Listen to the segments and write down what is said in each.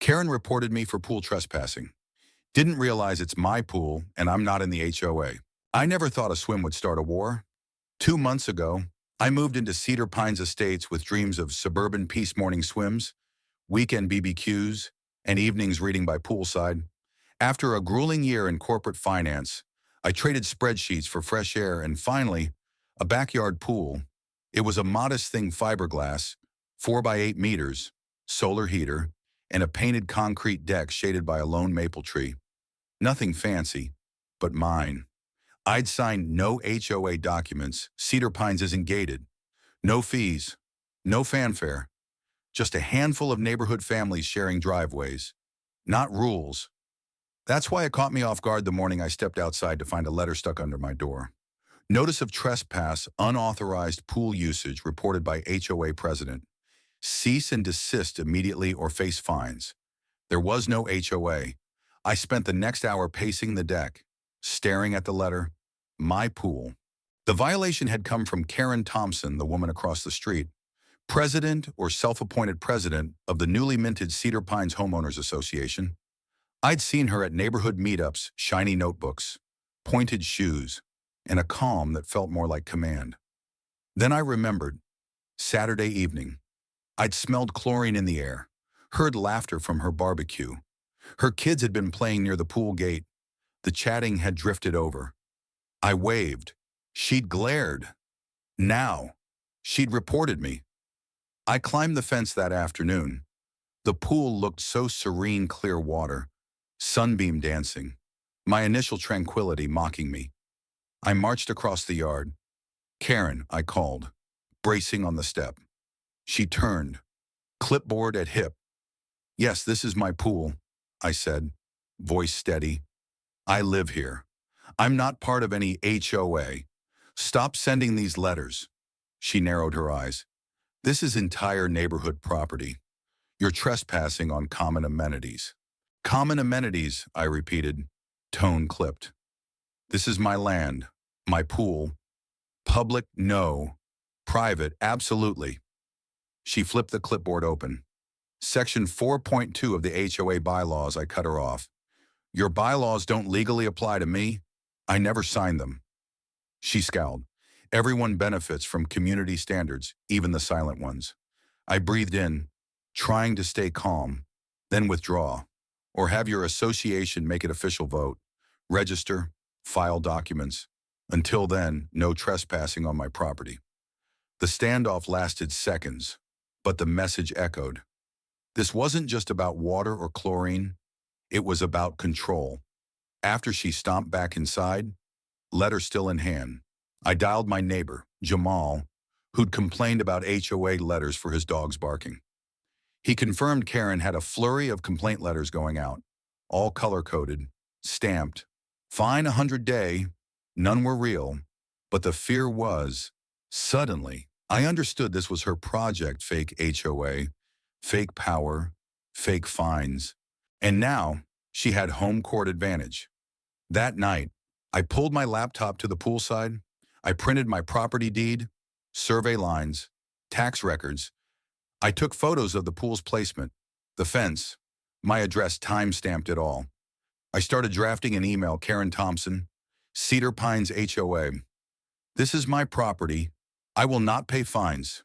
Karen reported me for pool trespassing. Didn't realize it's my pool and I'm not in the HOA. I never thought a swim would start a war. 2 months ago, I moved into Cedar Pines Estates with dreams of suburban peace morning swims, weekend BBQs, and evenings reading by poolside. After a grueling year in corporate finance, I traded spreadsheets for fresh air and finally, a backyard pool. It was a modest thing, fiberglass, 4 by 8 meters, solar heater, and a painted concrete deck shaded by a lone maple tree. Nothing fancy, but mine. I'd signed no HOA documents. Cedar Pines isn't gated. No fees, no fanfare. Just a handful of neighborhood families sharing driveways. Not rules. That's why it caught me off guard the morning I stepped outside to find a letter stuck under my door. Notice of trespass, unauthorized pool usage reported by HOA president. Cease and desist immediately or face fines. There was no HOA. I spent the next hour pacing the deck, staring at the letter, my pool. The violation had come from Karen Thompson, the woman across the street, president or self-appointed president of the newly minted Cedar Pines Homeowners Association. I'd seen her at neighborhood meetups, shiny notebooks, pointed shoes, and a calm that felt more like command. Then I remembered, Saturday evening. I'd smelled chlorine in the air, heard laughter from her barbecue. Her kids had been playing near the pool gate. The chatting had drifted over. I waved. She'd glared. Now, she'd reported me. I climbed the fence that afternoon. The pool looked so serene, clear water, sunbeam dancing, my initial tranquility mocking me. I marched across the yard. Karen, I called, bracing on the step. She turned, clipboard at hip. Yes, this is my pool, I said, voice steady. I live here. I'm not part of any HOA. Stop sending these letters. She narrowed her eyes. This is entire neighborhood property. You're trespassing on common amenities. Common amenities, I repeated, tone clipped. This is my land, my pool. Public, no. Private, absolutely. She flipped the clipboard open. Section 4.2 of the HOA bylaws, I cut her off. Your bylaws don't legally apply to me. I never signed them. She scowled. Everyone benefits from community standards, even the silent ones. I breathed in, trying to stay calm, then withdraw, or have your association make it official vote, register, file documents. Until then, no trespassing on my property. The standoff lasted seconds, but the message echoed. This wasn't just about water or chlorine, it was about control. After she stomped back inside, letter still in hand, I dialed my neighbor, Jamal, who'd complained about HOA letters for his dogs barking. He confirmed Karen had a flurry of complaint letters going out, all color-coded, stamped, fine 100-day, none were real, but the fear was, suddenly, I understood this was her project, fake HOA, fake power, fake fines, and now she had home court advantage. That night, I pulled my laptop to the poolside. I printed my property deed, survey lines, tax records. I took photos of the pool's placement, the fence, my address, time-stamped it all. I started drafting an email, Karen Thompson, Cedar Pines HOA. This is my property. I will not pay fines.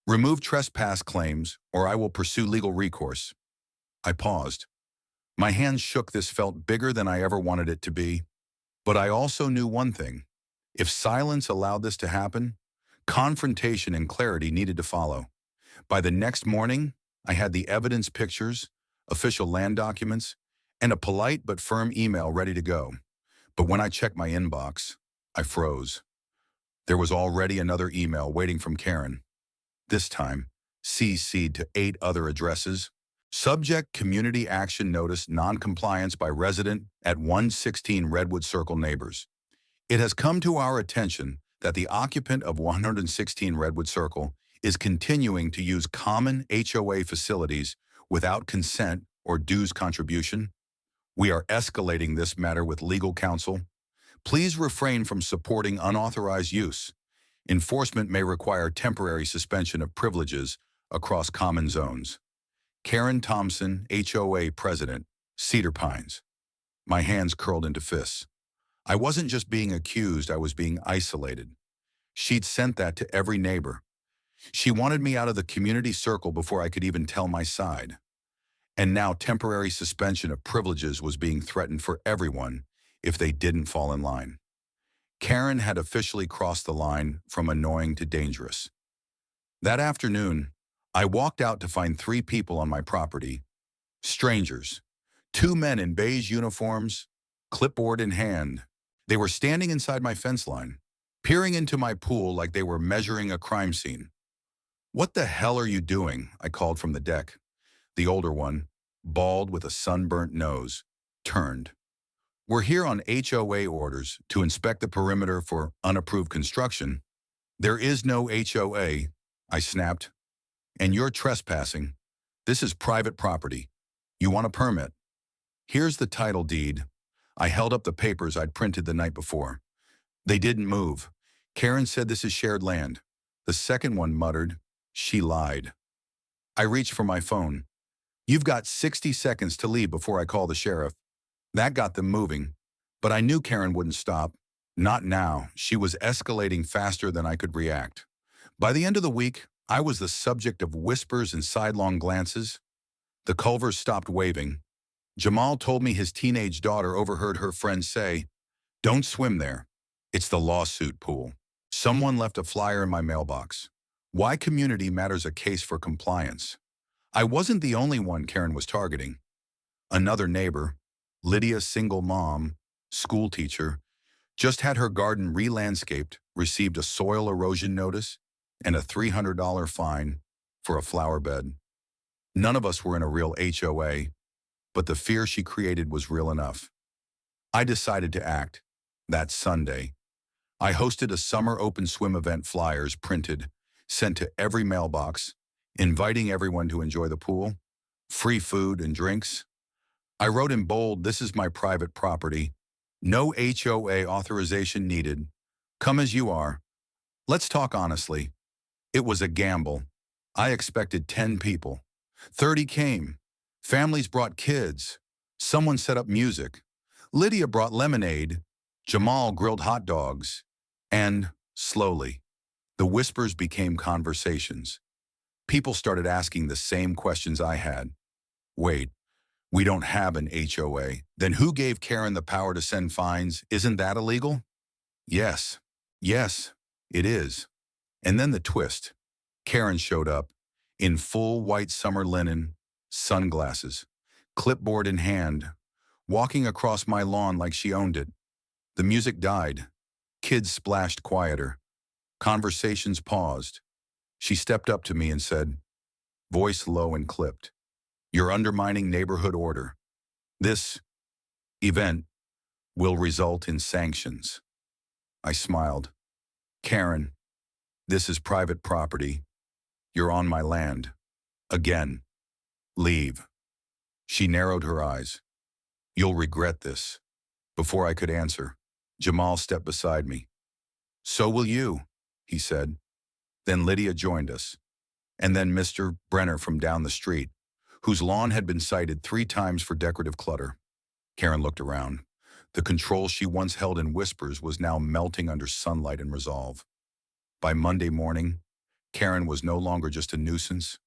Remove trespass claims, or I will pursue legal recourse. I paused. My hands shook. This felt bigger than I ever wanted it to be. But I also knew one thing. If silence allowed this to happen, confrontation and clarity needed to follow. By the next morning, I had the evidence, pictures, official land documents, and a polite but firm email ready to go. But when I checked my inbox, I froze. There was already another email waiting from Karen. This time, CC'd to 8 other addresses. Subject: Community Action Notice, Non-Compliance by Resident at 116 Redwood Circle Neighbors. It has come to our attention that the occupant of 116 Redwood Circle is continuing to use common HOA facilities without consent or dues contribution. We are escalating this matter with legal counsel. Please refrain from supporting unauthorized use. Enforcement may require temporary suspension of privileges across common zones. Karen Thompson, HOA President, Cedar Pines. My hands curled into fists. I wasn't just being accused, I was being isolated. She'd sent that to every neighbor. She wanted me out of the community circle before I could even tell my side. And now temporary suspension of privileges was being threatened for everyone if they didn't fall in line. Karen had officially crossed the line from annoying to dangerous. That afternoon, I walked out to find 3 people on my property, strangers, 2 men in beige uniforms, clipboard in hand. They were standing inside my fence line, peering into my pool like they were measuring a crime scene. "What the hell are you doing?" I called from the deck. The older one, bald with a sunburnt nose, turned. "We're here on HOA orders to inspect the perimeter for unapproved construction." "There is no HOA," I snapped. "And you're trespassing. This is private property. You want a permit?" "Here's the title deed." I held up the papers I'd printed the night before. They didn't move. "Karen said this is shared land." The second one muttered, "She lied." I reached for my phone. "You've got 60 seconds to leave before I call the sheriff." That got them moving, but I knew Karen wouldn't stop. Not now. She was escalating faster than I could react. By the end of the week, I was the subject of whispers and sidelong glances. The Culvers stopped waving. Jamal told me his teenage daughter overheard her friend say, "Don't swim there. It's the lawsuit pool." Someone left a flyer in my mailbox. Why community matters, a case for compliance. I wasn't the only one Karen was targeting. Another neighbor, Lydia, single mom, school teacher, just had her garden re-landscaped, received a soil erosion notice and a $300 fine for a flower bed. None of us were in a real HOA, but the fear she created was real enough. I decided to act. That Sunday, I hosted a summer open swim event, flyers printed, sent to every mailbox, inviting everyone to enjoy the pool, free food and drinks. I wrote in bold, "This is my private property. No HOA authorization needed. Come as you are. Let's talk honestly." It was a gamble. I expected 10 people. 30 came. Families brought kids. Someone set up music. Lydia brought lemonade. Jamal grilled hot dogs. And, slowly, the whispers became conversations. People started asking the same questions I had. "Wait, we don't have an HOA. Then who gave Karen the power to send fines? Isn't that illegal?" Yes, it is. And then the twist. Karen showed up in full white summer linen, sunglasses, clipboard in hand, walking across my lawn like she owned it. The music died. Kids splashed quieter. Conversations paused. She stepped up to me and said, voice low and clipped, "You're undermining neighborhood order. This event will result in sanctions." I smiled. "Karen, this is private property. You're on my land. Again. Leave." She narrowed her eyes. "You'll regret this." Before I could answer, Jamal stepped beside me. "So will you," he said. Then Lydia joined us. And then Mr. Brenner from down the street, whose lawn had been cited 3 times for decorative clutter. Karen looked around. The control she once held in whispers was now melting under sunlight and resolve. By Monday morning, Karen was no longer just a nuisance.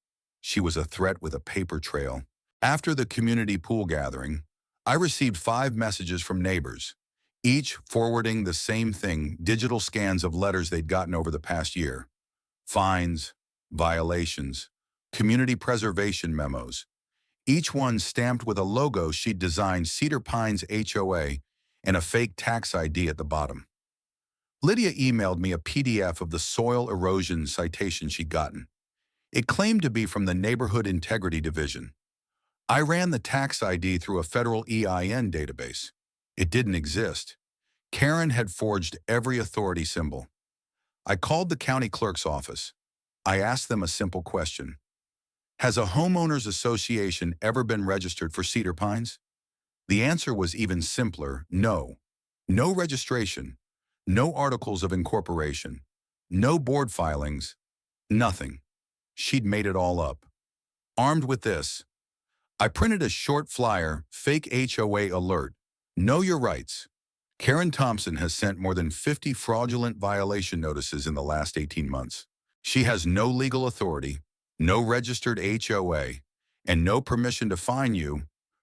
She was a threat with a paper trail. After the community pool gathering, I received 5 messages from neighbors, each forwarding the same thing, digital scans of letters they'd gotten over the past year. Fines, violations, community preservation memos. Each one stamped with a logo she'd designed, Cedar Pines HOA, and a fake tax ID at the bottom. Lydia emailed me a PDF of the soil erosion citation she'd gotten. It claimed to be from the Neighborhood Integrity Division. I ran the tax ID through a federal EIN database. It didn't exist. Karen had forged every authority symbol. I called the county clerk's office. I asked them a simple question. Has a homeowners association ever been registered for Cedar Pines? The answer was even simpler, no. No registration, no articles of incorporation, no board filings, nothing. She'd made it all up. Armed with this, I printed a short flyer, fake HOA alert. Know your rights. Karen Thompson has sent more than 50 fraudulent violation notices in the last 18 months. She has no legal authority, no registered HOA, and no permission to fine you.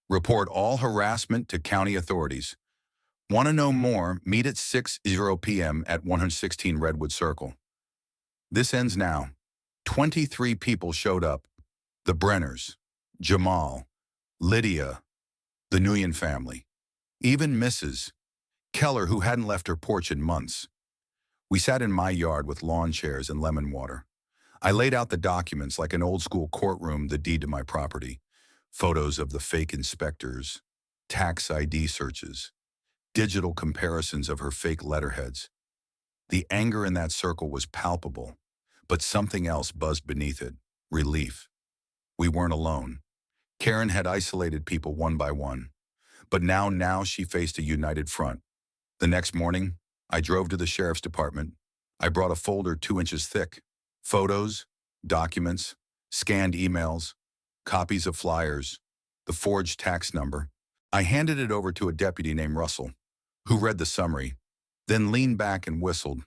Report all harassment to county authorities. Want to know more? Meet at 6:00 p.m. at 116 Redwood Circle. This ends now. 23 people showed up. The Brenners, Jamal, Lydia, the Nguyen family, even Mrs. Keller, who hadn't left her porch in months. We sat in my yard with lawn chairs and lemon water. I laid out the documents like an old-school courtroom, the deed to my property, photos of the fake inspectors, tax ID searches, digital comparisons of her fake letterheads. The anger in that circle was palpable, but something else buzzed beneath it: relief. We weren't alone. Karen had isolated people one by one, but now she faced a united front. The next morning, I drove to the sheriff's department. I brought a folder 2 inches thick: photos, documents, scanned emails, copies of flyers, the forged tax number. I handed it over to a deputy named Russell, who read the summary, then leaned back and whistled.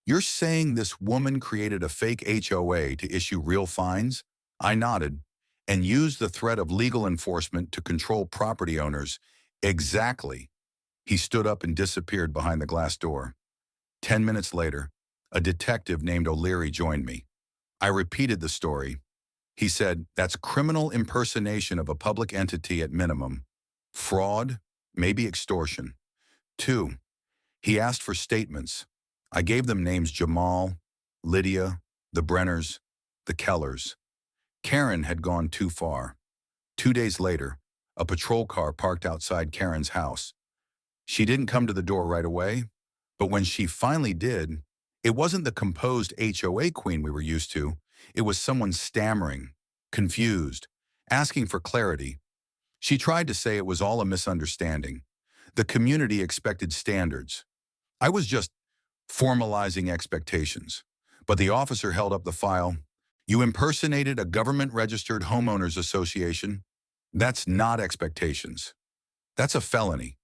"You're saying this woman created a fake HOA to issue real fines?" I nodded. "And used the threat of legal enforcement to control property owners." "Exactly." He stood up and disappeared behind the glass door. 10 minutes later, a detective named O'Leary joined me. I repeated the story. He said, "That's criminal impersonation of a public entity at minimum. Fraud, maybe extortion." 2. He asked for statements. I gave them names: Jamal, Lydia, the Brenners, the Kellers. Karen had gone too far. 2 days later, a patrol car parked outside Karen's house. She didn't come to the door right away, but when she finally did, it wasn't the composed HOA queen we were used to. It was someone stammering, confused, asking for clarity. She tried to say it was all a misunderstanding. The community expected standards. I was just formalizing expectations. But the officer held up the file. "You impersonated a government-registered homeowners association. That's not expectations. That's a felony."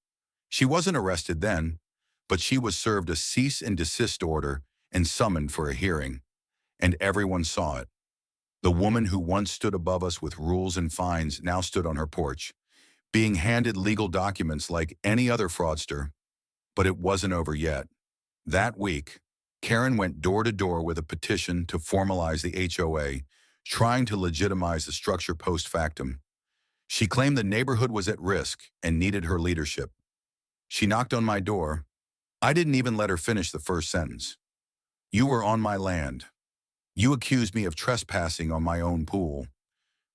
She wasn't arrested then, but she was served a cease and desist order and summoned for a hearing. And everyone saw it. The woman who once stood above us with rules and fines now stood on her porch, being handed legal documents like any other fraudster. But it wasn't over yet. That week, Karen went door to door with a petition to formalize the HOA, trying to legitimize the structure post factum. She claimed the neighborhood was at risk and needed her leadership. She knocked on my door. I didn't even let her finish the first sentence. "You were on my land. You accused me of trespassing on my own pool.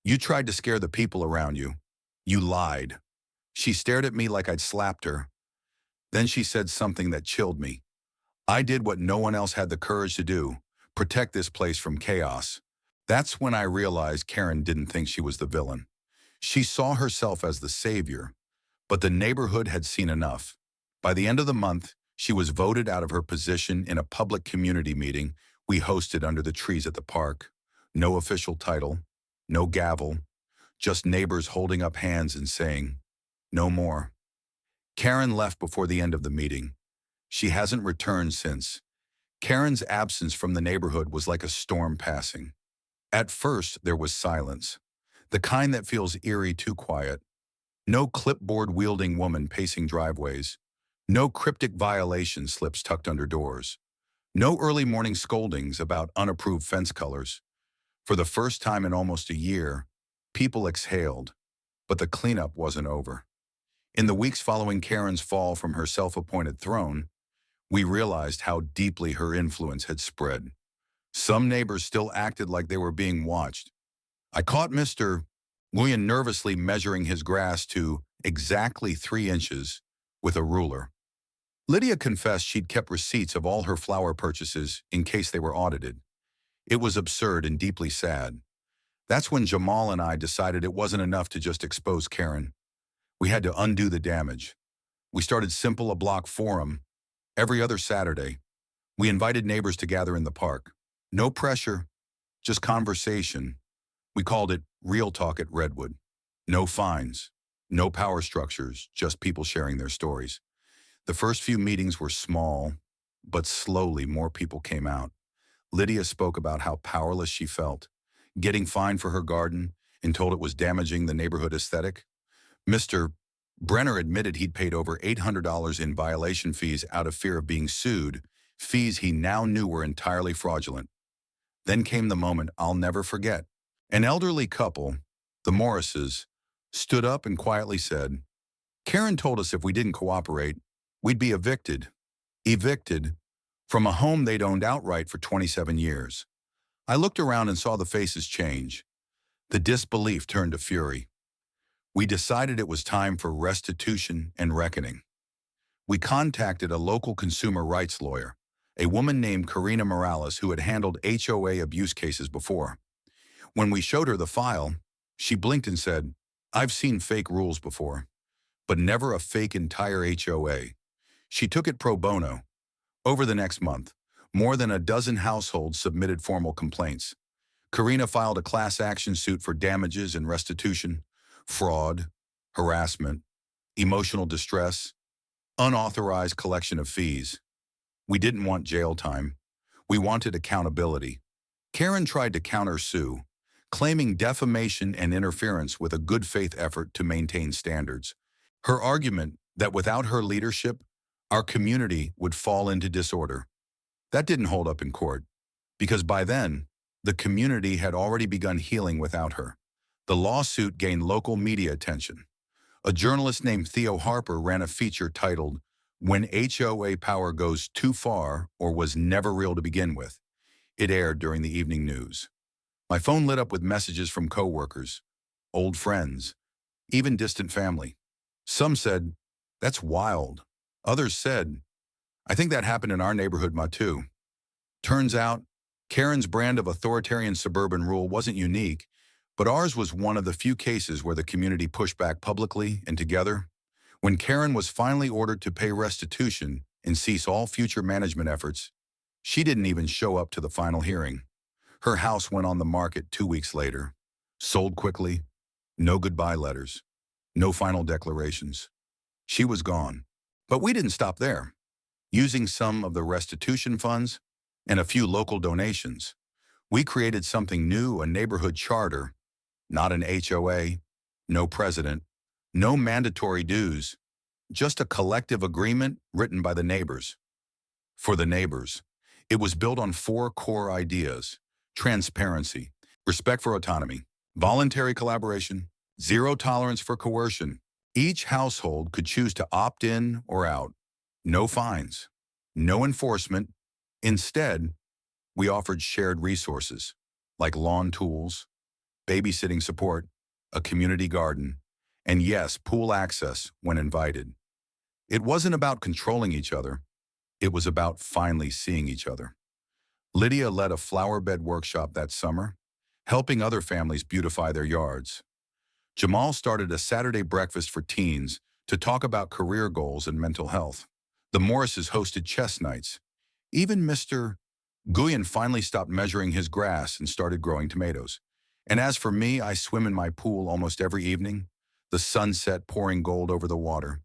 You tried to scare the people around you. You lied." She stared at me like I'd slapped her. Then she said something that chilled me. "I did what no one else had the courage to do: protect this place from chaos." That's when I realized Karen didn't think she was the villain. She saw herself as the savior, but the neighborhood had seen enough. By the end of the month, she was voted out of her position in a public community meeting we hosted under the trees at the park. No official title, no gavel, just neighbors holding up hands and saying, "No more." Karen left before the end of the meeting. She hasn't returned since. Karen's absence from the neighborhood was like a storm passing. At first, there was silence, the kind that feels eerie, too quiet. No clipboard-wielding woman pacing driveways. No cryptic violation slips tucked under doors. No early morning scoldings about unapproved fence colors. For the first time in almost a year, people exhaled, but the cleanup wasn't over. In the weeks following Karen's fall from her self-appointed throne, we realized how deeply her influence had spread. Some neighbors still acted like they were being watched. I caught Mr. Nguyen nervously measuring his grass to exactly 3 inches with a ruler. Lydia confessed she'd kept receipts of all her flower purchases in case they were audited. It was absurd and deeply sad. That's when Jamal and I decided it wasn't enough to just expose Karen. We had to undo the damage. We started Simple a Block Forum every other Saturday. We invited neighbors to gather in the park. No pressure, just conversation. We called it Real Talk at Redwood. No fines, no power structures, just people sharing their stories. The first few meetings were small, but slowly more people came out. Lydia spoke about how powerless she felt, getting fined for her garden and told it was damaging the neighborhood aesthetic. Mr. Brenner admitted he'd paid over $800 in violation fees out of fear of being sued, fees he now knew were entirely fraudulent. Then came the moment I'll never forget. An elderly couple, the Morrises, stood up and quietly said, Karen told us if we didn't cooperate, we'd be evicted. Evicted from a home they'd owned outright for 27 years. I looked around and saw the faces change. The disbelief turned to fury. We decided it was time for restitution and reckoning. We contacted a local consumer rights lawyer, a woman named Karina Morales who had handled HOA abuse cases before. When we showed her the file, she blinked and said, I've seen fake rules before, but never a fake entire HOA. She took it pro bono. Over the next month, more than a dozen households submitted formal complaints. Karina filed a class action suit for damages and restitution, fraud, harassment, emotional distress, unauthorized collection of fees. We didn't want jail time. We wanted accountability. Karen tried to countersue, claiming defamation and interference with a good faith effort to maintain standards. Her argument that without her leadership, our community would fall into disorder. That didn't hold up in court, because by then, the community had already begun healing without her. The lawsuit gained local media attention. A journalist named Theo Harper ran a feature titled, When HOA Power Goes Too Far or Was Never Real to Begin With. It aired during the evening news. My phone lit up with messages from coworkers, old friends, even distant family. Some said, that's wild. Others said, I think that happened in our neighborhood, too. Turns out, Karen's brand of authoritarian suburban rule wasn't unique, but ours was one of the few cases where the community pushed back publicly and together. When Karen was finally ordered to pay restitution and cease all future management efforts, she didn't even show up to the final hearing. Her house went on the market 2 weeks later, sold quickly, no goodbye letters, no final declarations. She was gone. But we didn't stop there. Using some of the restitution funds and a few local donations, we created something new, a neighborhood charter, not an HOA, no president, no mandatory dues, just a collective agreement written by the neighbors. For the neighbors, it was built on 4 core ideas: transparency, respect for autonomy, voluntary collaboration, zero tolerance for coercion. Each household could choose to opt in or out. No fines, no enforcement. Instead, we offered shared resources like lawn tools, babysitting support, a community garden, and yes, pool access when invited. It wasn't about controlling each other. It was about finally seeing each other. Lydia led a flower bed workshop that summer, helping other families beautify their yards. Jamal started a Saturday breakfast for teens to talk about career goals and mental health. The Morrises hosted chess nights. Even Mr. Guyen finally stopped measuring his grass and started growing tomatoes. And as for me, I swim in my pool almost every evening, the sunset pouring gold over the water.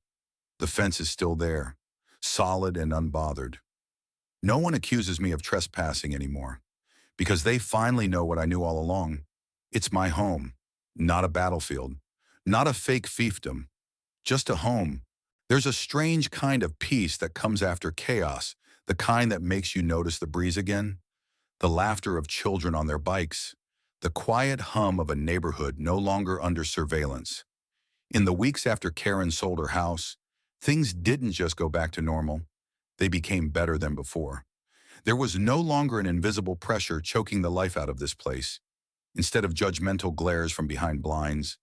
The fence is still there, solid and unbothered. No one accuses me of trespassing anymore, because they finally know what I knew all along. It's my home, not a battlefield, not a fake fiefdom, just a home. There's a strange kind of peace that comes after chaos, the kind that makes you notice the breeze again, the laughter of children on their bikes, the quiet hum of a neighborhood no longer under surveillance. In the weeks after Karen sold her house, things didn't just go back to normal. They became better than before. There was no longer an invisible pressure choking the life out of this place. Instead of judgmental glares from behind blinds,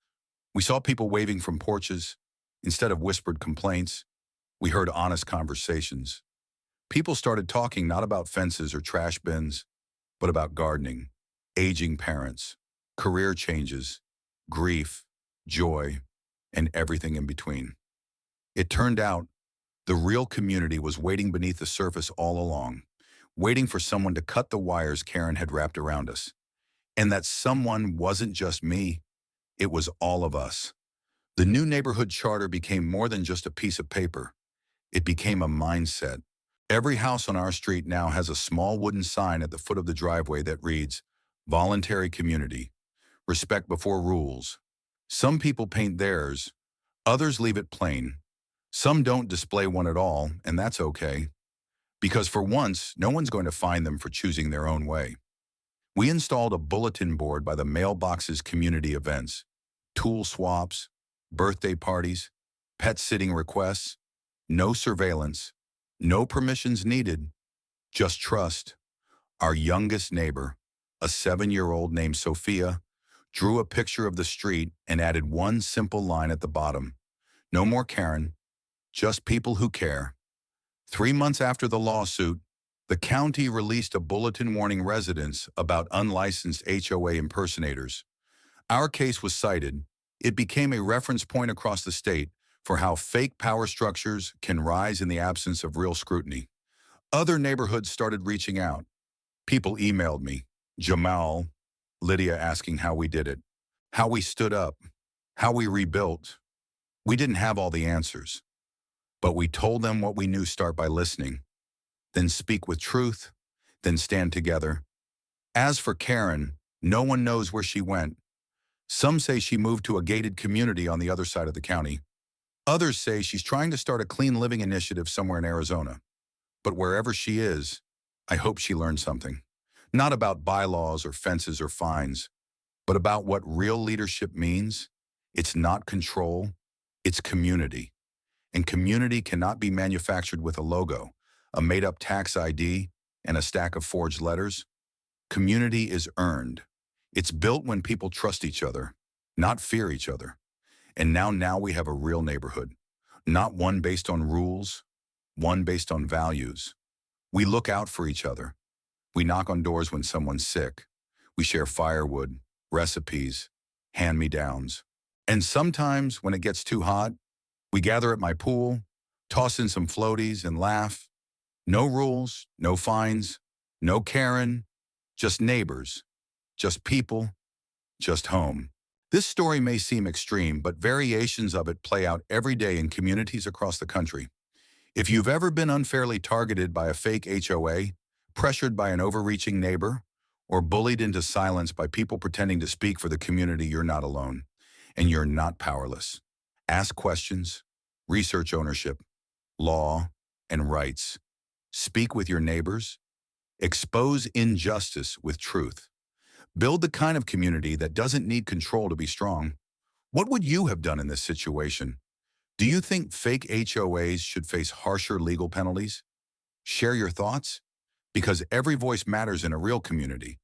we saw people waving from porches. Instead of whispered complaints, we heard honest conversations. People started talking not about fences or trash bins, but about gardening, aging parents, career changes, grief, joy, and everything in between. It turned out the real community was waiting beneath the surface all along, waiting for someone to cut the wires Karen had wrapped around us. And that someone wasn't just me, it was all of us. The new neighborhood charter became more than just a piece of paper. It became a mindset. Every house on our street now has a small wooden sign at the foot of the driveway that reads, "Voluntary Community, Respect Before Rules." Some people paint theirs, others leave it plain. Some don't display one at all, and that's okay, because for once, no one's going to find them for choosing their own way. We installed a bulletin board by the mailbox's community events, tool swaps, birthday parties, pet sitting requests, no surveillance, no permissions needed, just trust. Our youngest neighbor, a 7-year-old named Sophia, drew a picture of the street and added one simple line at the bottom. No more Karen, just people who care. 3 months after the lawsuit, the county released a bulletin warning residents about unlicensed HOA impersonators. Our case was cited. It became a reference point across the state for how fake power structures can rise in the absence of real scrutiny. Other neighborhoods started reaching out. People emailed me, Jamal, Lydia asking how we did it, how we stood up, how we rebuilt. We didn't have all the answers, but we told them what we knew: start by listening, then speak with truth, then stand together. As for Karen, no one knows where she went. Some say she moved to a gated community on the other side of the county. Others say she's trying to start a clean living initiative somewhere in Arizona. But wherever she is, I hope she learned something. Not about bylaws or fences or fines, but about what real leadership means. It's not control, it's community. And community cannot be manufactured with a logo, a made-up tax ID, and a stack of forged letters. Community is earned. It's built when people trust each other, not fear each other. And now we have a real neighborhood, not one based on rules, one based on values. We look out for each other. We knock on doors when someone's sick. We share firewood, recipes, hand-me-downs. And sometimes, when it gets too hot, we gather at my pool, toss in some floaties, and laugh. No rules, no fines, no Karen, just neighbors, just people, just home. This story may seem extreme, but variations of it play out every day in communities across the country. If you've ever been unfairly targeted by a fake HOA, pressured by an overreaching neighbor, or bullied into silence by people pretending to speak for the community, you're not alone, and you're not powerless. Ask questions, research ownership, law, and rights. Speak with your neighbors. Expose injustice with truth. Build the kind of community that doesn't need control to be strong. What would you have done in this situation? Do you think fake HOAs should face harsher legal penalties? Share your thoughts, because every voice matters in a real community.